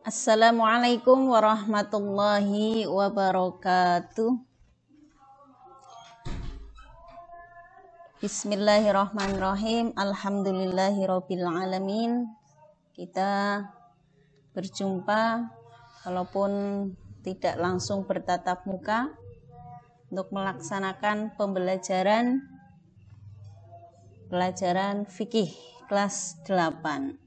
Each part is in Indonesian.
Assalamualaikum warahmatullahi wabarakatuh. Bismillahirrahmanirrahim. Alhamdulillahirabbil alamin. Kita berjumpa walaupun tidak langsung bertatap muka untuk melaksanakan pelajaran fikih kelas 8.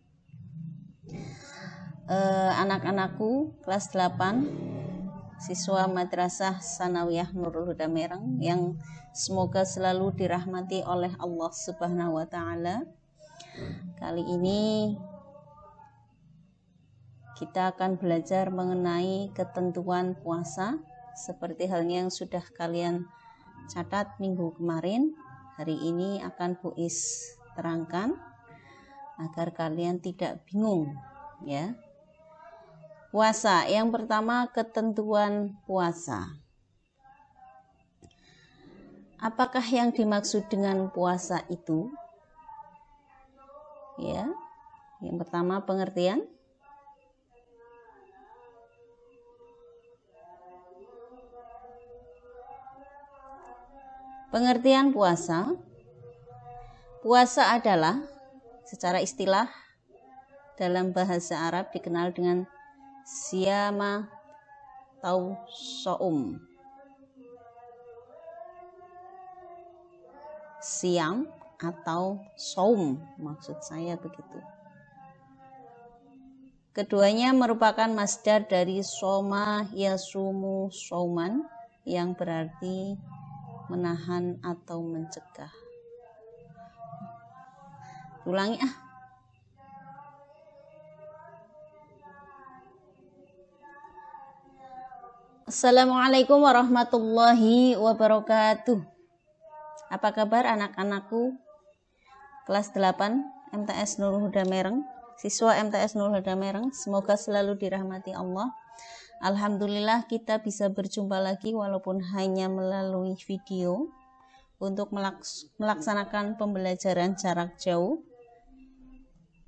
Anak-anakku kelas 8 siswa Madrasah Sanawiyah Nurul Huda Merang yang semoga selalu dirahmati oleh Allah Subhanahu wa taala. Kali ini kita akan belajar mengenai ketentuan puasa seperti halnya yang sudah kalian catat minggu kemarin. Hari ini akan Bu Is terangkan agar kalian tidak bingung, ya. Puasa, yang pertama ketentuan puasa. Apakah yang dimaksud dengan puasa itu? Ya, yang pertama pengertian. Pengertian puasa. Puasa adalah secara istilah dalam bahasa Arab dikenal dengan siyama atau so'um. Siam atau so'um, maksud saya begitu. Keduanya merupakan masdar dari soma yasumu so'man yang berarti menahan atau mencegah. Ulangi Assalamualaikum warahmatullahi wabarakatuh. Apa kabar anak-anakku kelas 8 MTS Nurul Huda Merang, siswa MTS Nurul Huda Merang, semoga selalu dirahmati Allah. Alhamdulillah kita bisa berjumpa lagi walaupun hanya melalui video untuk melaksanakan pembelajaran jarak jauh.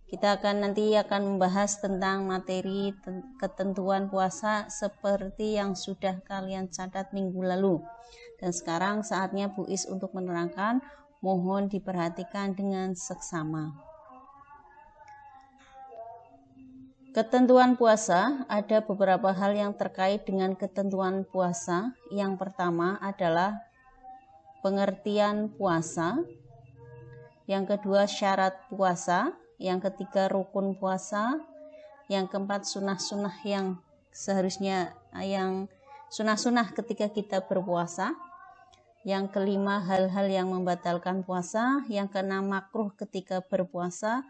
Kita nanti akan membahas tentang materi ketentuan puasa seperti yang sudah kalian catat minggu lalu. Dan sekarang saatnya Bu Is untuk menerangkan, mohon diperhatikan dengan seksama. Ketentuan puasa, ada beberapa hal yang terkait dengan ketentuan puasa. Yang pertama adalah pengertian puasa. Yang kedua syarat puasa. Yang ketiga rukun puasa, yang keempat sunah-sunah yang seharusnya yang sunah-sunah ketika kita berpuasa, yang kelima hal-hal yang membatalkan puasa, yang keenam makruh ketika berpuasa,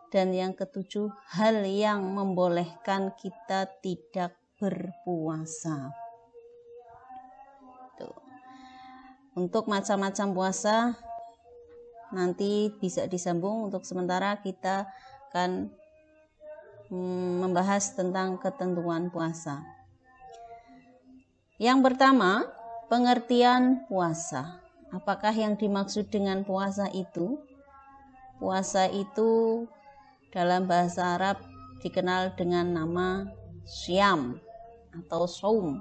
dan yang ketujuh hal yang membolehkan kita tidak berpuasa. Tuh. Untuk macam-macam puasa nanti bisa disambung. Untuk sementara kita akan membahas tentang ketentuan puasa. Yang pertama, pengertian puasa. Apakah yang dimaksud dengan puasa itu? Puasa itu dalam bahasa Arab dikenal dengan nama syam atau saum.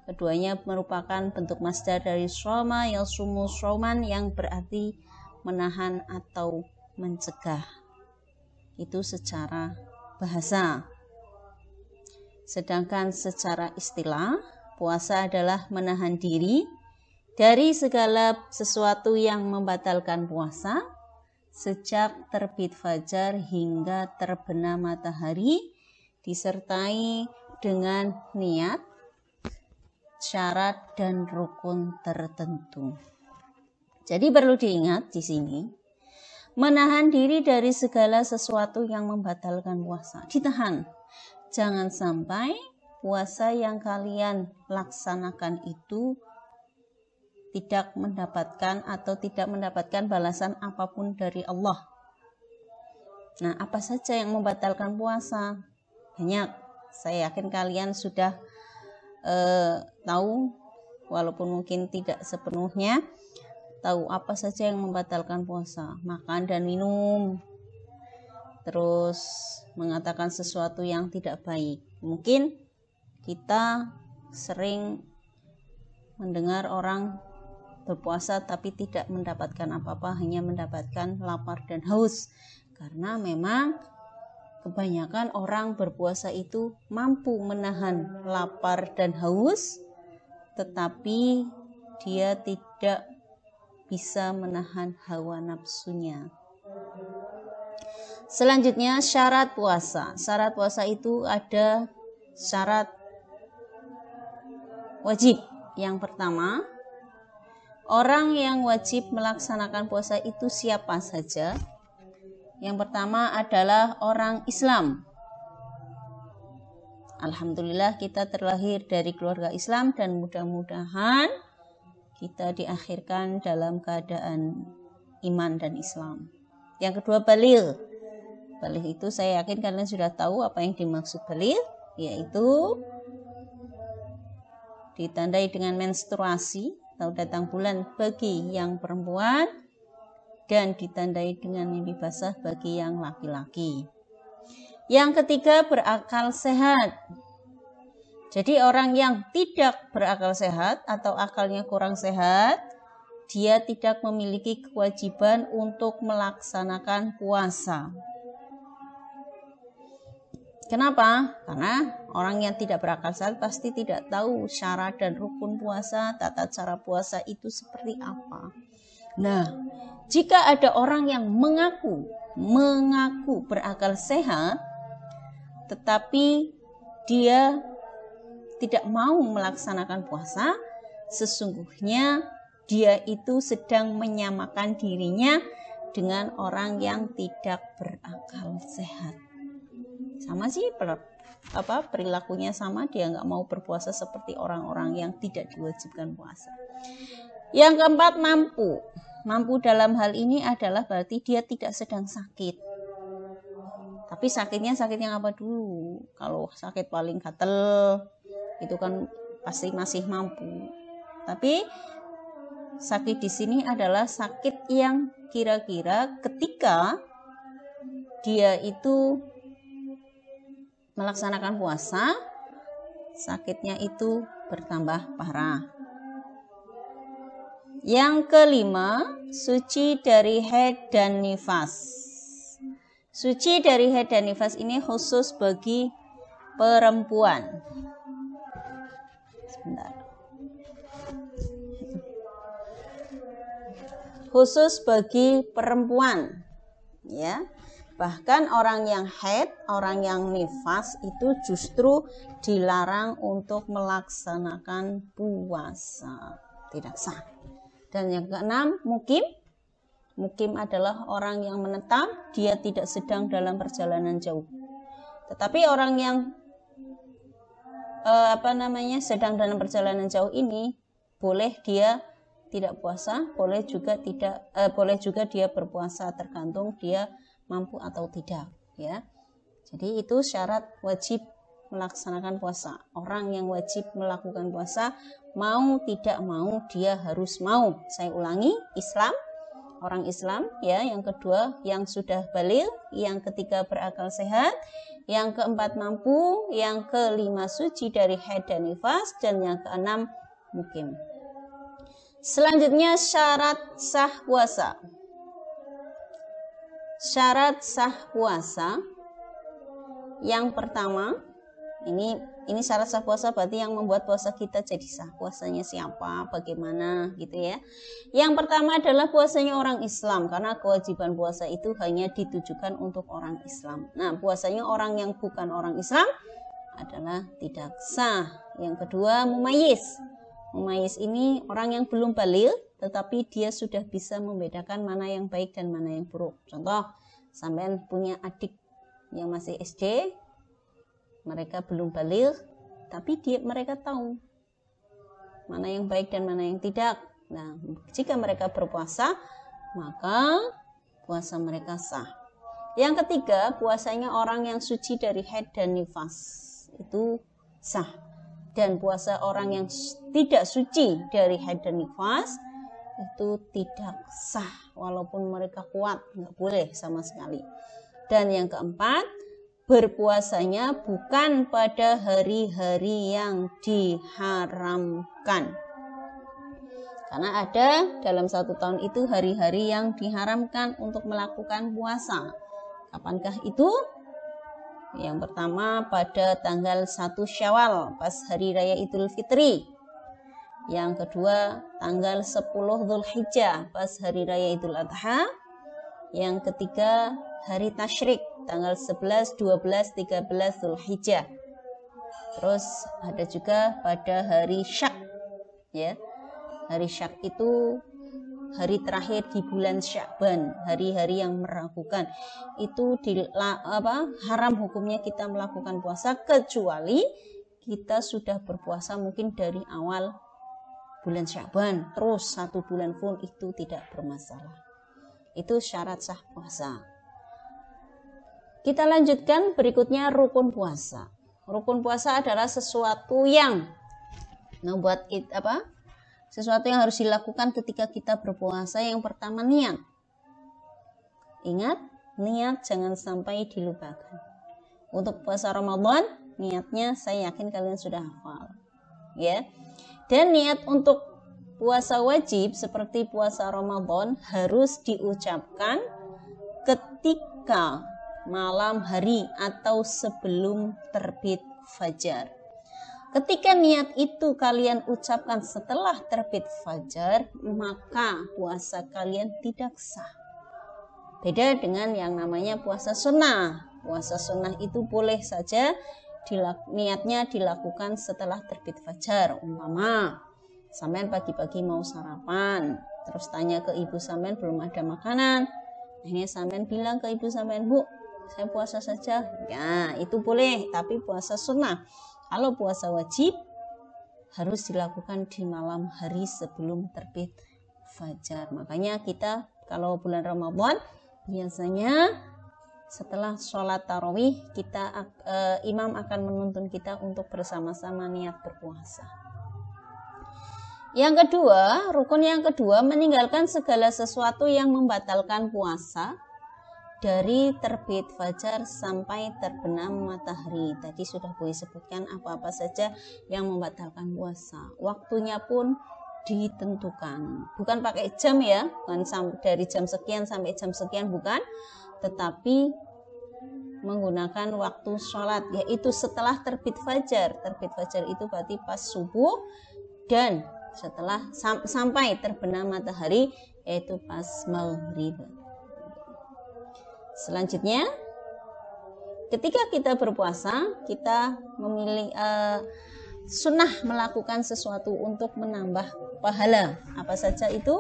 Keduanya merupakan bentuk masdar dari shoma yasumu shoman yang berarti menahan atau mencegah. Itu secara bahasa. Sedangkan secara istilah, puasa adalah menahan diri dari segala sesuatu yang membatalkan puasa sejak terbit fajar hingga terbenam matahari, disertai dengan niat, syarat dan rukun tertentu. Jadi perlu diingat di sini, menahan diri dari segala sesuatu yang membatalkan puasa. Ditahan. Jangan sampai puasa yang kalian laksanakan itu tidak mendapatkan atau tidak mendapatkan balasan apapun dari Allah. Nah, apa saja yang membatalkan puasa? Banyak. Saya yakin kalian sudah tahu, walaupun mungkin tidak sepenuhnya. Tahu apa saja yang membatalkan puasa, makan dan minum, terus mengatakan sesuatu yang tidak baik. Mungkin kita sering mendengar orang berpuasa tapi tidak mendapatkan apa-apa, hanya mendapatkan lapar dan haus. Karena memang kebanyakan orang berpuasa itu mampu menahan lapar dan haus, tetapi dia tidak bisa menahan hawa nafsunya. Selanjutnya syarat puasa. Syarat puasa itu ada syarat wajib. Yang pertama, orang yang wajib melaksanakan puasa itu siapa saja? Yang pertama adalah orang Islam. Alhamdulillah kita terlahir dari keluarga Islam dan mudah-mudahan kita diakhirkan dalam keadaan iman dan Islam. Yang kedua, baligh. Baligh itu saya yakin kalian sudah tahu apa yang dimaksud baligh, yaitu ditandai dengan menstruasi atau datang bulan bagi yang perempuan dan ditandai dengan mimpi basah bagi yang laki-laki. Yang ketiga, berakal sehat. Jadi orang yang tidak berakal sehat atau akalnya kurang sehat, dia tidak memiliki kewajiban untuk melaksanakan puasa. Kenapa? Karena orang yang tidak berakal sehat pasti tidak tahu syarat dan rukun puasa, tata cara puasa itu seperti apa. Nah, jika ada orang yang mengaku berakal sehat, tetapi dia tidak mau melaksanakan puasa, sesungguhnya dia itu sedang menyamakan dirinya dengan orang yang tidak berakal sehat. Sama sih perilakunya sama, dia nggak mau berpuasa seperti orang-orang yang tidak diwajibkan puasa. Yang keempat, mampu. Mampu dalam hal ini adalah berarti dia tidak sedang sakit. Tapi sakitnya sakit yang apa dulu? Kalau sakit paling gatel, itu kan pasti masih mampu. Tapi sakit di sini adalah sakit yang kira-kira ketika dia itu melaksanakan puasa, sakitnya itu bertambah parah. Yang kelima, suci dari haid dan nifas. Suci dari haid dan nifas ini khusus bagi perempuan. Sebentar. Khusus bagi perempuan, ya. Bahkan orang yang haid, orang yang nifas itu justru dilarang untuk melaksanakan puasa, tidak sah. Dan yang keenam, mukim. Mukim adalah orang yang menetap, dia tidak sedang dalam perjalanan jauh. Tetapi orang yang sedang dalam perjalanan jauh ini boleh dia tidak puasa, boleh juga dia berpuasa, tergantung dia mampu atau tidak, ya. Jadi itu syarat wajib melaksanakan puasa. Orang yang wajib melakukan puasa, mau tidak mau dia harus mau. Saya ulangi, Islam, orang Islam, ya. Yang kedua, yang sudah baligh, yang ketiga berakal sehat, yang keempat mampu, yang kelima suci dari haid dan nifas, dan yang keenam mukim. Selanjutnya syarat sah puasa. Syarat sah puasa yang pertama, ini syarat sah puasa berarti yang membuat puasa kita jadi sah. Puasanya siapa, bagaimana gitu ya. Yang pertama adalah puasanya orang Islam, karena kewajiban puasa itu hanya ditujukan untuk orang Islam. Nah, puasanya orang yang bukan orang Islam adalah tidak sah. Yang kedua, mumayyiz. Mumayyiz ini orang yang belum baligh tetapi dia sudah bisa membedakan mana yang baik dan mana yang buruk. Contoh, sampean punya adik yang masih SD, mereka belum baligh, tapi mereka tahu mana yang baik dan mana yang tidak. Nah, jika mereka berpuasa, maka puasa mereka sah. Yang ketiga, puasanya orang yang suci dari haid dan nifas, itu sah. Dan puasa orang yang tidak suci dari haid dan nifas itu tidak sah, walaupun mereka kuat, nggak boleh sama sekali. Dan yang keempat, berpuasanya bukan pada hari-hari yang diharamkan. Karena ada dalam 1 tahun itu hari-hari yang diharamkan untuk melakukan puasa. Kapankah itu? Yang pertama pada tanggal 1 Syawal pas hari raya Idul Fitri. Yang kedua tanggal 10 Dzulhijjah pas hari raya Idul Adha. Yang ketiga hari Tasyrik tanggal 11, 12, 13 Dzulhijjah. Terus ada juga pada hari Syak, ya. Hari Syak itu hari terakhir di bulan Sya'ban, hari-hari yang meragukan. Itu haram hukumnya kita melakukan puasa kecuali kita sudah berpuasa mungkin dari awal bulan Sya'ban terus 1 bulan full, itu tidak bermasalah. Itu syarat sah puasa. Kita lanjutkan berikutnya rukun puasa. Rukun puasa adalah sesuatu yang membuat sesuatu yang harus dilakukan ketika kita berpuasa. Yang pertama niat. Ingat, niat jangan sampai dilupakan. Untuk puasa Ramadan, niatnya saya yakin kalian sudah hafal. Ya. Dan niat untuk puasa wajib seperti puasa Ramadan harus diucapkan ketika malam hari atau sebelum terbit fajar. Ketika niat itu kalian ucapkan setelah terbit fajar, maka puasa kalian tidak sah. Beda dengan yang namanya puasa sunnah. Puasa sunnah itu boleh saja niatnya dilakukan setelah terbit fajar. Umpama sampean pagi-pagi mau sarapan, terus tanya ke ibu sampean belum ada makanan. Akhirnya sampean bilang ke ibu sampean, "Bu, saya puasa saja." Ya, itu boleh, tapi puasa sunnah. Kalau puasa wajib harus dilakukan di malam hari sebelum terbit fajar. Makanya kita kalau bulan Ramadan biasanya setelah sholat tarawih imam akan menuntun kita untuk bersama-sama niat berpuasa. Yang kedua, rukun yang kedua, meninggalkan segala sesuatu yang membatalkan puasa dari terbit fajar sampai terbenam matahari. Tadi sudah boleh sebutkan apa-apa saja yang membatalkan puasa. Waktunya pun ditentukan. Bukan pakai jam ya, bukan dari jam sekian sampai jam sekian, bukan. Tetapi menggunakan waktu sholat, yaitu setelah terbit fajar. Terbit fajar itu berarti pas subuh dan setelah sampai terbenam matahari, yaitu pas maghrib. Selanjutnya, ketika kita berpuasa, kita memilih sunnah melakukan sesuatu untuk menambah pahala. Apa saja itu?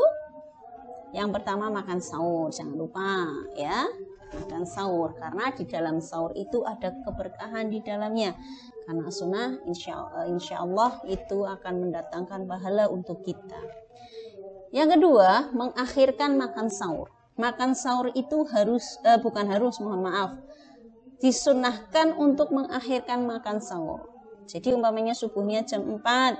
Yang pertama makan sahur, jangan lupa ya, makan sahur, karena di dalam sahur itu ada keberkahan di dalamnya. Karena sunnah, insya Allah itu akan mendatangkan pahala untuk kita. Yang kedua, mengakhirkan makan sahur. Makan sahur itu disunnahkan untuk mengakhirkan makan sahur. Jadi umpamanya subuhnya jam 4,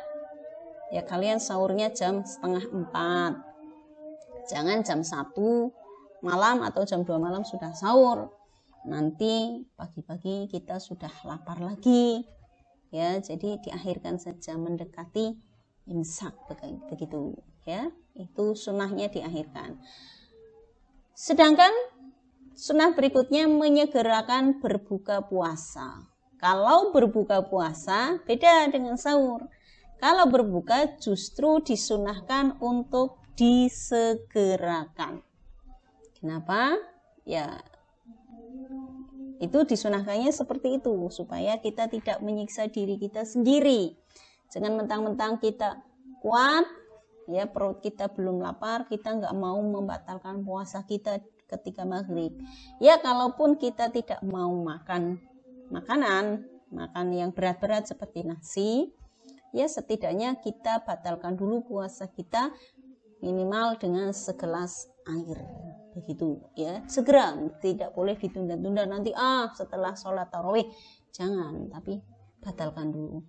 ya kalian sahurnya jam setengah 4. Jangan jam 1 malam atau jam 2 malam sudah sahur. Nanti pagi-pagi kita sudah lapar lagi. Ya, jadi diakhirkan saja mendekati imsak begitu ya. Itu sunnahnya diakhirkan. Sedangkan sunnah berikutnya menyegerakan berbuka puasa. Kalau berbuka puasa beda dengan sahur. Kalau berbuka justru disunahkan untuk disegerakan. Kenapa? Ya, itu disunahkannya seperti itu supaya kita tidak menyiksa diri kita sendiri. Jangan mentang-mentang kita kuat, ya perut kita belum lapar, kita nggak mau membatalkan puasa kita ketika maghrib. Ya kalaupun kita tidak mau makan yang berat-berat seperti nasi, ya setidaknya kita batalkan dulu puasa kita minimal dengan segelas air, begitu ya. Segera, tidak boleh ditunda-tunda nanti setelah sholat tarawih, jangan, tapi batalkan dulu.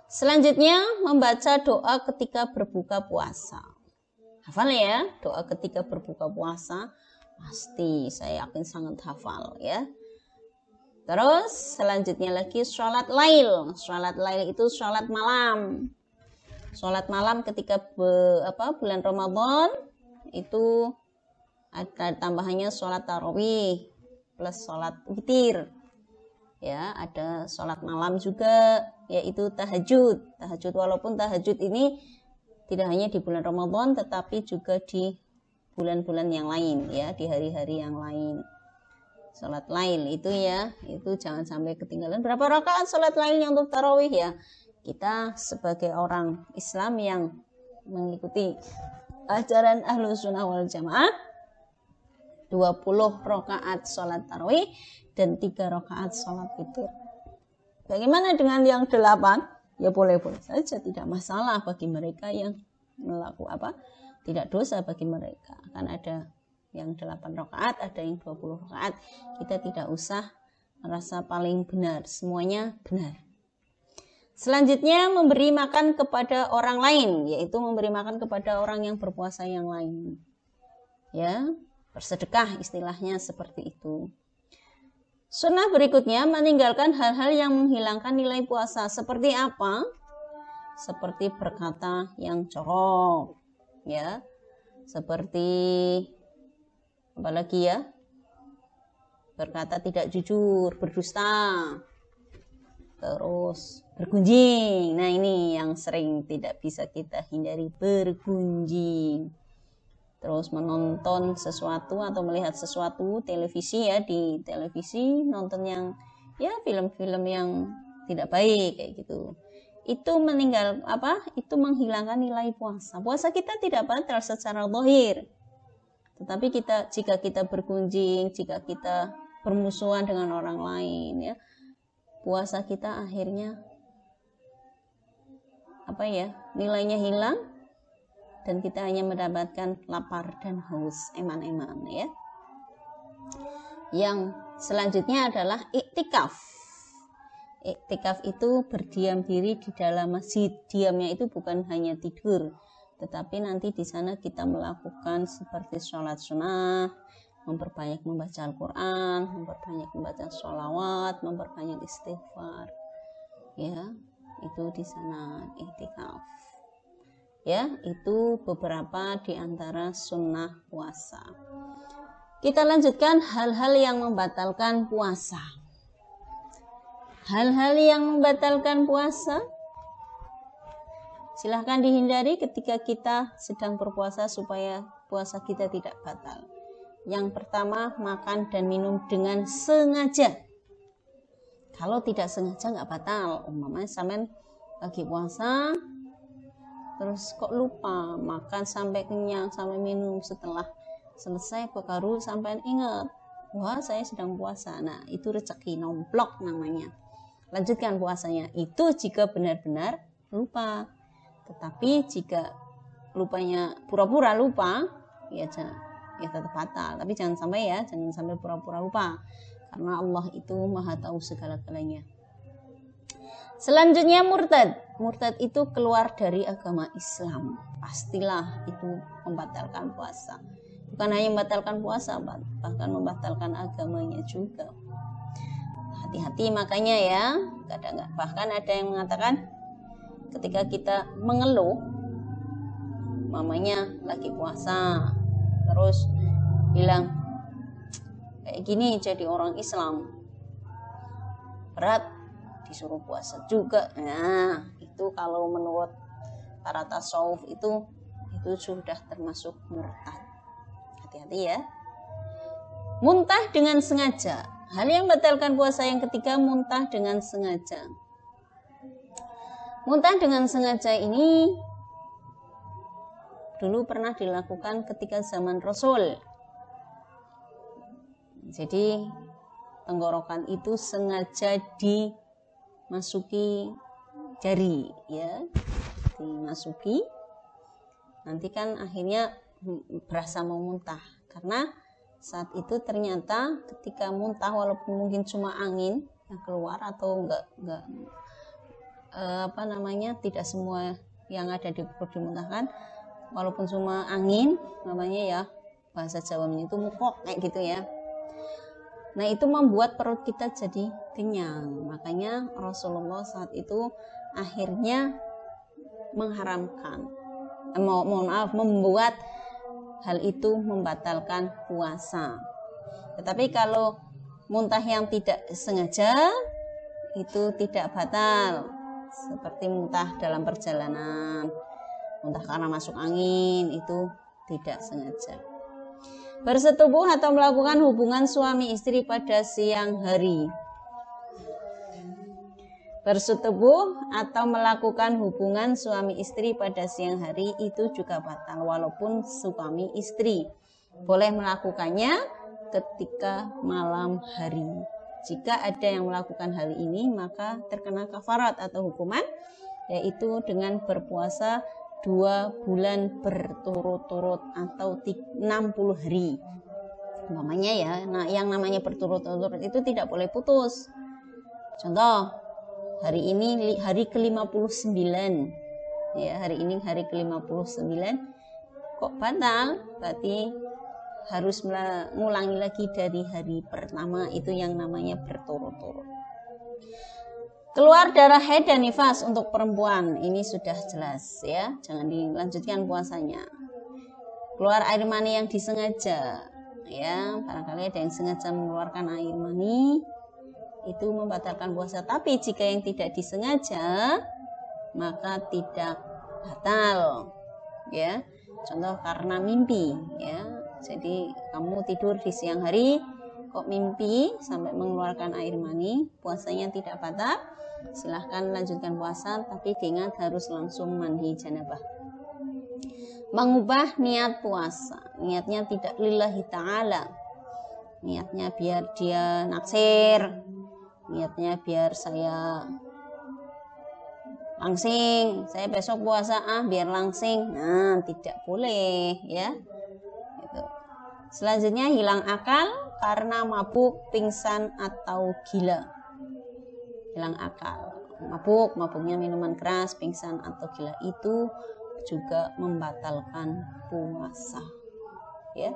Selanjutnya membaca doa ketika berbuka puasa. Hafal ya, doa ketika berbuka puasa. Pasti, saya yakin sangat hafal ya. Terus selanjutnya lagi sholat lail. Sholat lail itu sholat malam. Sholat malam ketika bulan Ramadan itu ada tambahannya sholat tarawih plus sholat witir. Ya, ada sholat malam juga, yaitu tahajud. Tahajud, walaupun tahajud ini tidak hanya di bulan Ramadan, tetapi juga di bulan-bulan yang lain, ya, di hari-hari yang lain. Sholat lail itu ya, itu jangan sampai ketinggalan. Berapa rakaat sholat lailnya untuk tarawih ya? Kita sebagai orang Islam yang mengikuti ajaran Ahlus Sunnah wal Jamaah, 20 rakaat sholat tarawih dan 3 rakaat sholat witir. Bagaimana dengan yang 8? Ya boleh-boleh saja, tidak masalah bagi mereka yang melakukan tidak dosa bagi mereka. Akan ada yang 8 rakaat, ada yang 20 rakaat. Kita tidak usah merasa paling benar, semuanya benar. Selanjutnya memberi makan kepada orang lain, yaitu memberi makan kepada orang yang berpuasa yang lain. Ya, bersedekah istilahnya seperti itu. Sunnah berikutnya meninggalkan hal-hal yang menghilangkan nilai puasa. Seperti apa? Seperti berkata yang corok, ya. Seperti apalagi ya? Berkata tidak jujur, berdusta. Terus bergunjing. Nah, ini yang sering tidak bisa kita hindari, bergunjing. Terus menonton sesuatu atau melihat sesuatu televisi ya, di televisi nonton yang ya film-film yang tidak baik kayak gitu. Itu itu menghilangkan nilai puasa. Puasa kita tidak batal secara zahir. Tetapi jika kita bergunjing, jika kita bermusuhan dengan orang lain ya, puasa kita akhirnya nilainya hilang dan kita hanya mendapatkan lapar dan haus, eman-eman ya. Yang selanjutnya adalah iktikaf. Iktikaf itu berdiam diri di dalam masjid. Diamnya itu bukan hanya tidur, tetapi nanti di sana kita melakukan seperti sholat sunnah, memperbanyak membaca Al-Quran, memperbanyak membaca sholawat, memperbanyak istighfar. Ya, itu di sana iktikaf. Ya, itu beberapa di antara sunnah puasa. Kita lanjutkan hal-hal yang membatalkan puasa. Hal-hal yang membatalkan puasa silahkan dihindari ketika kita sedang berpuasa supaya puasa kita tidak batal. Yang pertama, makan dan minum dengan sengaja. Kalau tidak sengaja nggak batal. Umpamanya sampean lagi puasa, terus kok lupa makan sampai kenyang, sampai minum, setelah selesai kok baru sampean ingat, wah saya sedang puasa. Nah, itu rezeki nomplok namanya. Lanjutkan puasanya. Itu jika benar-benar lupa. Tetapi jika lupanya pura-pura lupa, ya tetap batal. Tapi jangan sampai pura-pura lupa. Karena Allah itu Maha tahu segala-galanya. Selanjutnya murtad. Murtad itu keluar dari agama Islam. Pastilah itu membatalkan puasa. Bukan hanya membatalkan puasa, bahkan membatalkan agamanya juga. Hati-hati makanya ya. Bahkan ada yang mengatakan ketika kita mengeluh, mamanya lagi puasa, terus bilang kayak gini jadi orang Islam, berat disuruh puasa juga. Nah, itu kalau menurut para tasawuf itu sudah termasuk murtad. Hati-hati ya. Muntah dengan sengaja. Hal yang membatalkan puasa yang ketiga, muntah dengan sengaja. Muntah dengan sengaja ini dulu pernah dilakukan ketika zaman Rasul. Jadi tenggorokan itu sengaja dimasuki jari ya, dimasuki. Nanti kan akhirnya berasa mau muntah karena saat itu ternyata ketika muntah, walaupun mungkin cuma angin yang keluar atau tidak semua yang ada di perut dimuntahkan, walaupun cuma angin namanya ya, bahasa Jawanya itu mukok kayak gitu ya. Nah itu membuat perut kita jadi kenyang. Makanya Rasulullah saat itu akhirnya mengharamkan, membuat hal itu membatalkan puasa. Tetapi kalau muntah yang tidak sengaja itu tidak batal, seperti muntah dalam perjalanan, muntah karena masuk angin, itu tidak sengaja. Bersetubuh atau melakukan hubungan suami istri pada siang hari. Bersetubuh atau melakukan hubungan suami istri pada siang hari itu juga batal walaupun suami istri. Boleh melakukannya ketika malam hari. Jika ada yang melakukan hal ini maka terkena kafarat atau hukuman, yaitu dengan berpuasa 2 bulan berturut-turut atau 60 hari. Namanya ya, nah yang namanya berturut-turut itu tidak boleh putus. Contoh, hari ini hari ke-59. Ya, hari ini hari ke-59. Kok batal? Berarti harus mengulangi lagi dari hari pertama, itu yang namanya berturut-turut. Keluar darah haid dan nifas untuk perempuan, ini sudah jelas ya, jangan dilanjutkan puasanya. Keluar air mani yang disengaja, ya, barangkali ada yang sengaja mengeluarkan air mani, itu membatalkan puasa. Tapi jika yang tidak disengaja, maka tidak batal, ya. Contoh karena mimpi, ya. Jadi kamu tidur di siang hari, kok mimpi sampai mengeluarkan air mani, puasanya tidak batal. Silahkan lanjutkan puasa, tapi diingat harus langsung mandi janabah. Mengubah niat puasa, niatnya tidak lillahi ta'ala, niatnya biar dia naksir, niatnya biar saya langsing, saya besok puasa biar langsing. Nah, tidak boleh ya. Gitu. Selanjutnya hilang akal karena mabuk, pingsan atau gila. Hilang akal, mabuknya minuman keras, pingsan atau gila itu juga membatalkan puasa. Ya.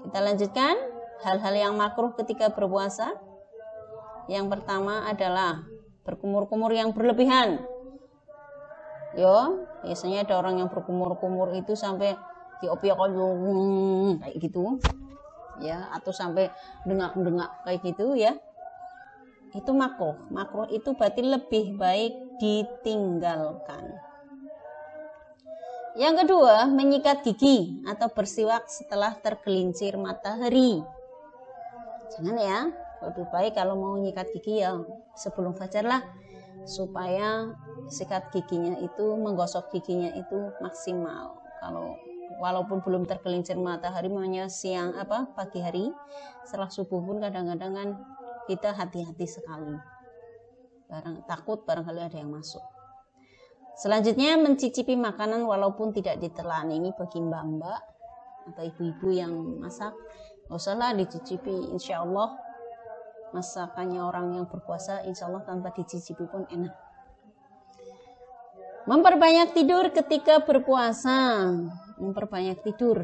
Kita lanjutkan hal-hal yang makruh ketika berpuasa. Yang pertama adalah berkumur-kumur yang berlebihan. Yo, biasanya ada orang yang berkumur-kumur itu sampai diopiok kayak gitu. Ya, atau sampai dengak-dengak kayak gitu ya. Itu makruh. Makruh itu berarti lebih baik ditinggalkan. Yang kedua, menyikat gigi atau bersiwak setelah tergelincir matahari. Jangan ya, lebih baik kalau mau nyikat gigi ya sebelum fajar lah, supaya sikat giginya itu, menggosok giginya itu maksimal. Kalau walaupun belum tergelincir matahari, makanya siang pagi hari setelah subuh pun kadang-kadang kan kita hati-hati sekali, takut barangkali ada yang masuk. Selanjutnya mencicipi makanan walaupun tidak ditelan. Ini bagi mbak-mbak atau ibu-ibu yang masak, nggak usah lah dicicipi, insya Allah masakannya orang yang berpuasa insya Allah tanpa dicicipi pun enak. Memperbanyak tidur ketika berpuasa, memperbanyak tidur.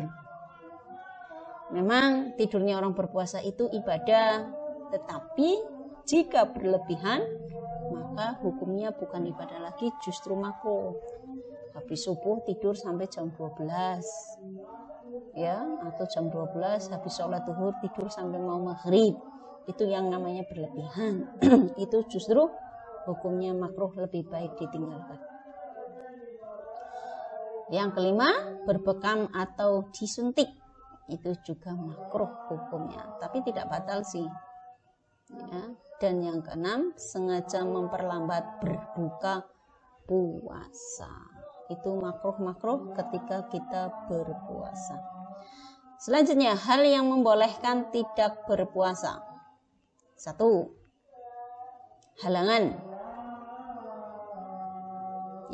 Memang tidurnya orang berpuasa itu ibadah, tetapi jika berlebihan maka hukumnya bukan ibadah lagi, justru makruh. Habis subuh tidur sampai jam 12 ya, atau jam 12 habis sholat zuhur tidur sampai mau maghrib, itu yang namanya berlebihan. Itu justru hukumnya makruh, lebih baik ditinggalkan. Yang kelima, berbekam atau disuntik, itu juga makruh hukumnya, tapi tidak batal sih ya. Dan yang keenam, sengaja memperlambat berbuka puasa, itu makruh ketika kita berpuasa. Selanjutnya, hal yang membolehkan tidak berpuasa. 1. Halangan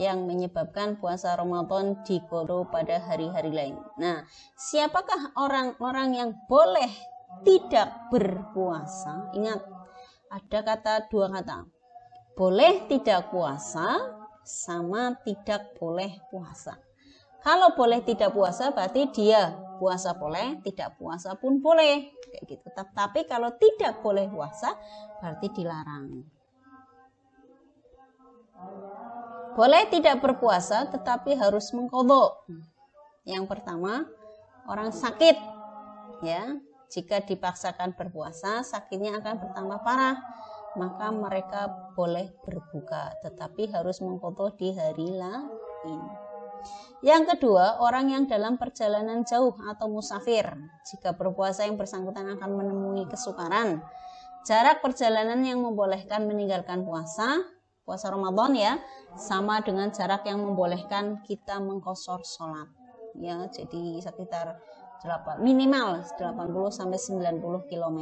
yang menyebabkan puasa Ramadan diqada pada hari-hari lain. Nah, siapakah orang-orang yang boleh tidak berpuasa? Ingat, ada dua kata. Boleh tidak puasa sama tidak boleh puasa. Kalau boleh tidak puasa berarti dia puasa boleh, tidak puasa pun boleh, kayak gitu. Tapi kalau tidak boleh puasa berarti dilarang. Boleh tidak berpuasa tetapi harus mengqadha. Yang pertama, orang sakit, ya. Jika dipaksakan berpuasa, sakitnya akan bertambah parah, maka mereka boleh berbuka, tetapi harus mengqadha di hari lain. Yang kedua, orang yang dalam perjalanan jauh atau musafir. Jika berpuasa yang bersangkutan akan menemui kesukaran. Jarak perjalanan yang membolehkan meninggalkan puasa Ramadan ya, sama dengan jarak yang membolehkan kita mengqashar sholat. Ya, jadi sekitar minimal 80 sampai 90 km.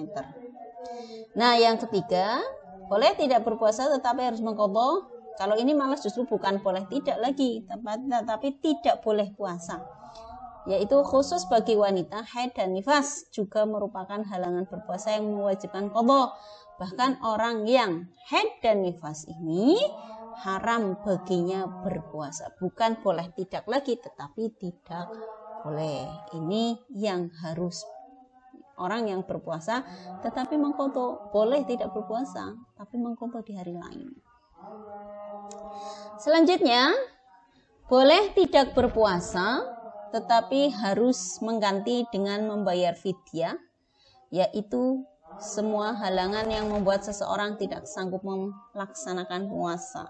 Nah, yang ketiga, boleh tidak berpuasa tetapi harus mengqadha. Kalau ini malah justru bukan boleh tidak lagi, tapi tidak boleh puasa. Yaitu khusus bagi wanita haid dan nifas juga merupakan halangan berpuasa yang mewajibkan qadha. Bahkan orang yang haid dan nifas ini haram baginya berpuasa. Bukan boleh tidak lagi, tetapi tidak boleh. Ini yang harus orang yang berpuasa tetapi mengqadha. Boleh tidak berpuasa tapi mengqadha di hari lain. Selanjutnya, boleh tidak berpuasa tetapi harus mengganti dengan membayar fidyah, yaitu semua halangan yang membuat seseorang tidak sanggup melaksanakan puasa.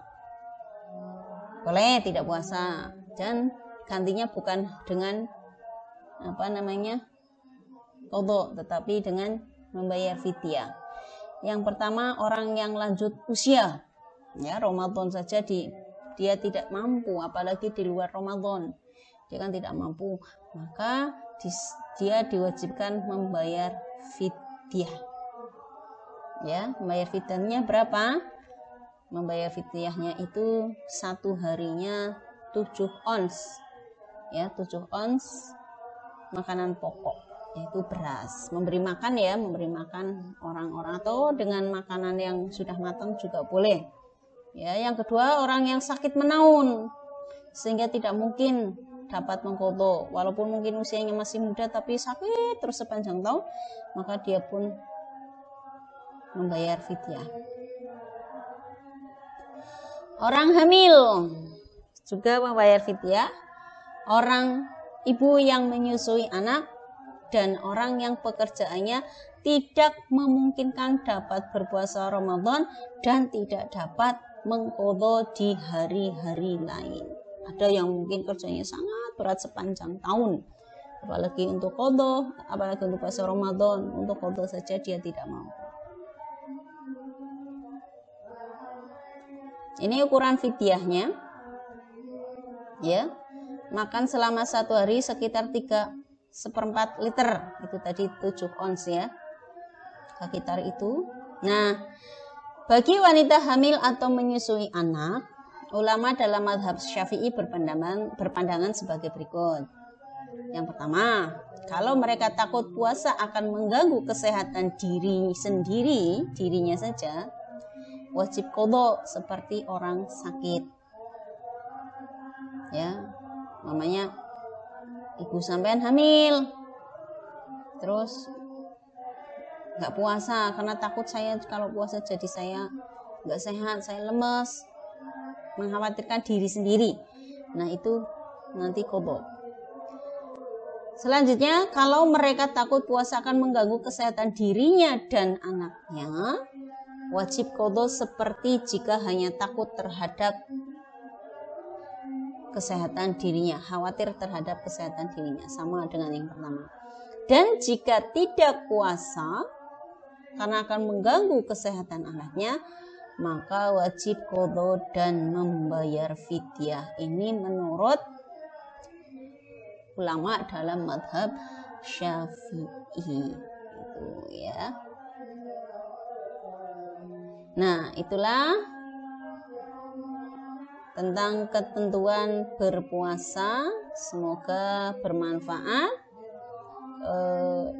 Boleh tidak puasa dan gantinya bukan dengan qadha, tetapi dengan membayar fidyah. Yang pertama, orang yang lanjut usia, ya, Ramadan saja dia tidak mampu, apalagi di luar Ramadan dia kan tidak mampu, maka dia diwajibkan membayar fidyah. Ya, membayar fidyahnya berapa? Membayar fidyahnya itu satu harinya 7 ons, ya, 7 ons makanan pokok, yaitu beras. Memberi makan orang-orang atau dengan makanan yang sudah matang juga boleh. Ya, yang kedua, orang yang sakit menaun sehingga tidak mungkin dapat mengqadha, walaupun mungkin usianya masih muda tapi sakit terus sepanjang tahun, maka dia pun membayar fidyah. Orang hamil juga membayar fidyah. Orang ibu yang menyusui anak dan orang yang pekerjaannya tidak memungkinkan dapat berpuasa Ramadan dan tidak dapat mengqadha di hari-hari lain. Ada yang mungkin kerjanya sangat berat sepanjang tahun, apalagi untuk qadha, apalagi untuk puasa Ramadan, untuk qadha saja dia tidak mampu. Ini ukuran fidyahnya, ya, makan selama 1 hari sekitar 3/4 liter, itu tadi 7 ons ya, sekitar itu. Nah, bagi wanita hamil atau menyusui anak, ulama dalam mazhab Syafi'i berpandangan sebagai berikut. Yang pertama, kalau mereka takut puasa akan mengganggu kesehatan dirinya saja, wajib qadha seperti orang sakit. Ya, namanya ibu sampean hamil, terus nggak puasa karena takut saya kalau puasa jadi saya nggak sehat, saya lemes, mengkhawatirkan diri sendiri. Nah, itu nanti qadha. Selanjutnya, kalau mereka takut puasa akan mengganggu kesehatan dirinya dan anaknya, wajib qadha seperti jika hanya takut terhadap kesehatan dirinya, khawatir terhadap kesehatan dirinya, sama dengan yang pertama. Dan jika tidak puasa karena akan mengganggu kesehatan anaknya, maka wajib qadha dan membayar fidyah. Ini menurut ulama dalam mazhab Syafi'i, itu ya. Nah, itulah tentang ketentuan berpuasa. Semoga bermanfaat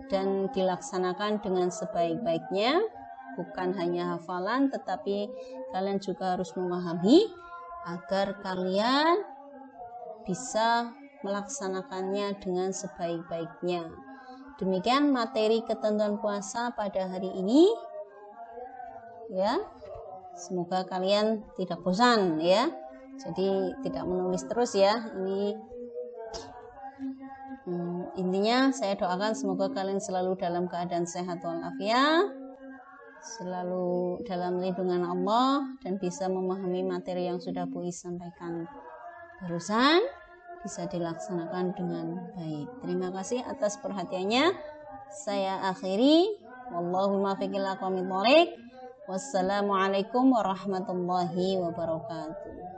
dan dilaksanakan dengan sebaik-baiknya, bukan hanya hafalan tetapi kalian juga harus memahami agar kalian bisa melaksanakannya dengan sebaik-baiknya. Demikian materi ketentuan puasa pada hari ini. Ya, semoga kalian tidak bosan ya. Jadi tidak menulis terus ya. Ini intinya saya doakan semoga kalian selalu dalam keadaan sehat walafiat, selalu dalam lindungan Allah, dan bisa memahami materi yang sudah Bu Is sampaikan barusan, bisa dilaksanakan dengan baik. Terima kasih atas perhatiannya. Saya akhiri. Wallahu muwaffiq ila aqwamit thoriq. Wassalamualaikum warahmatullahi wabarakatuh.